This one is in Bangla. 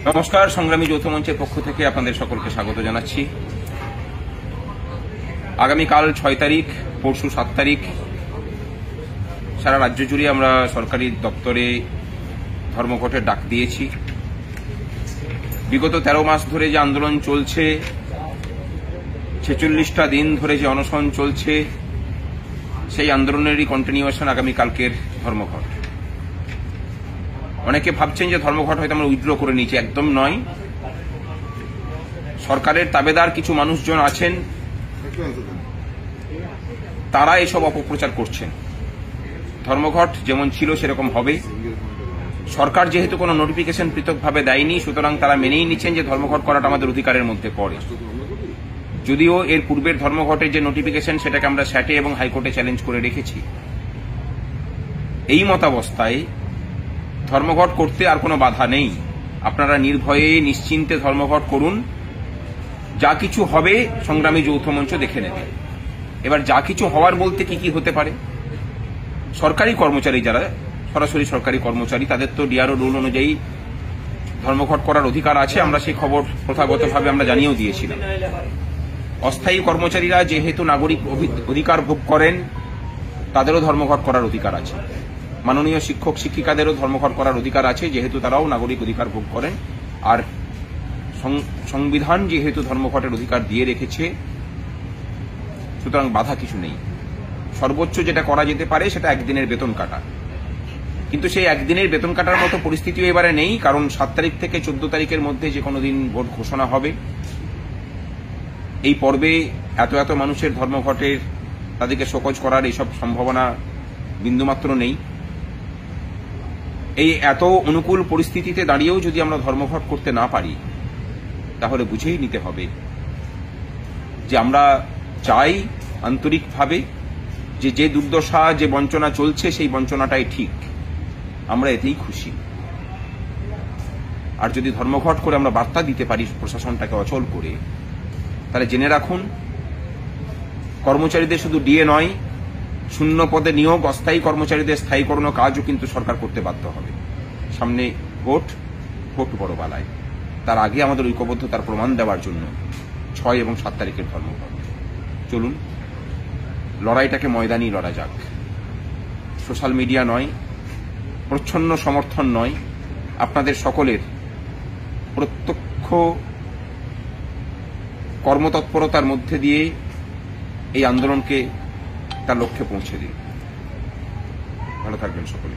নমস্কার, সংগ্রামী যৌথ মঞ্চের পক্ষ থেকে আপনাদের সকলকে স্বাগত জানাচ্ছি। আগামীকাল 6 তারিখ, পরশু 7 তারিখ সারা রাজ্য জুড়ে আমরা সরকারি দপ্তরে ধর্মঘটের ডাক দিয়েছি। বিগত 13 মাস ধরে যে আন্দোলন চলছে, 46টা দিন ধরে যে অনশন চলছে, সেই আন্দোলনেরই কন্টিনিউয়েশন আগামীকালকের ধর্মঘট। অনেকে ভাবছেন যে ধর্মঘট হয়তো আমরা উইথড্র করে নিয়েছি, একদম নয়। সরকারের তাবেদার কিছু মানুষজন আছেন, তারা এসব অপপ্রচার করছেন। ধর্মঘট যেমন ছিল সেরকম হবে। সরকার যেহেতু কোনো নোটিফিকেশন পৃথকভাবে দেয়নি, সুতরাং তারা মেনেই নিচ্ছেন যে ধর্মঘট করাটা আমাদের অধিকারের মধ্যে পড়ে। যদিও এর পূর্বের ধর্মঘটের যে নোটিফিকেশন সেটাকে আমরা স্যাটে এবং হাইকোর্টে চ্যালেঞ্জ করে রেখেছি। এই মতাবস্থায় ধর্মঘট করতে আর কোনো বাধা নেই। আপনারা নির্ভয়ে নিশ্চিন্তে ধর্মঘট করুন। যা কিছু হবে সংগ্রামী যৌথ মঞ্চ দেখে নেবে। এবার যা কিছু হওয়ার বলতে কি কি হতে পারে? সরকারি কর্মচারী, যারা সরাসরি সরকারি কর্মচারী, তাদের তো ডিআরও রুল অনুযায়ী ধর্মঘট করার অধিকার আছে। আমরা সেই খবর প্রথাগতভাবে আমরা জানিয়েও দিয়েছিলাম। অস্থায়ী কর্মচারীরা যেহেতু নাগরিক অধিকার ভোগ করেন, তাদেরও ধর্মঘট করার অধিকার আছে। মাননীয় শিক্ষক শিক্ষিকাদেরও ধর্মঘট করার অধিকার আছে, যেহেতু তারাও নাগরিক অধিকার ভোগ করেন। আর সংবিধান যেহেতু ধর্মঘটের অধিকার দিয়ে রেখেছে, সুতরাং বাধা কিছু নেই। সর্বোচ্চ যেটা করা যেতে পারে সেটা একদিনের বেতন কাটা, কিন্তু সেই একদিনের বেতন কাটার মতো পরিস্থিতিও এবারে নেই, কারণ 7 তারিখ থেকে 14 তারিখের মধ্যে যে কোনো দিন ভোট ঘোষণা হবে। এই পর্বে এত মানুষের ধর্মঘটের, তাদেরকে শোকজ করার এইসব সম্ভাবনা বিন্দুমাত্র নেই। এই এত অনুকূল পরিস্থিতিতে দাঁড়িয়েও যদি আমরা ধর্মঘট করতে না পারি, তাহলে বুঝেই নিতে হবে যে আমরা চাই আন্তরিকভাবে যে দুর্দশা, যে বঞ্চনা চলছে, সেই বঞ্চনাটাই ঠিক। আমরা এতেই খুশি। আর যদি ধর্মঘট করে আমরা বার্তা দিতে পারি প্রশাসনটাকে অচল করে, তাহলে জেনে রাখুন, কর্মচারীদের শুধু ডিএ নয়, শূন্য পদে নিয়োগ, অস্থায়ী কর্মচারীদের স্থায়ীকরণ কাজও কিন্তু সরকার করতে বাধ্য হবে। সামনে ভোট বড় বালায়। তার আগে আমাদের ঐক্যবদ্ধতার প্রমাণ দেওয়ার জন্য 6 এবং 7 তারিখের ধর্মঘট। চলুন, লড়াইটাকে ময়দানি লড়া যাক। সোশ্যাল মিডিয়া নয়, প্রচ্ছন্ন সমর্থন নয়, আপনাদের সকলের প্রত্যক্ষ কর্মতৎপরতার মধ্যে দিয়ে এই আন্দোলনকে তার লক্ষ্যে পৌঁছে দিন। ভালো থাকবেন সকলে।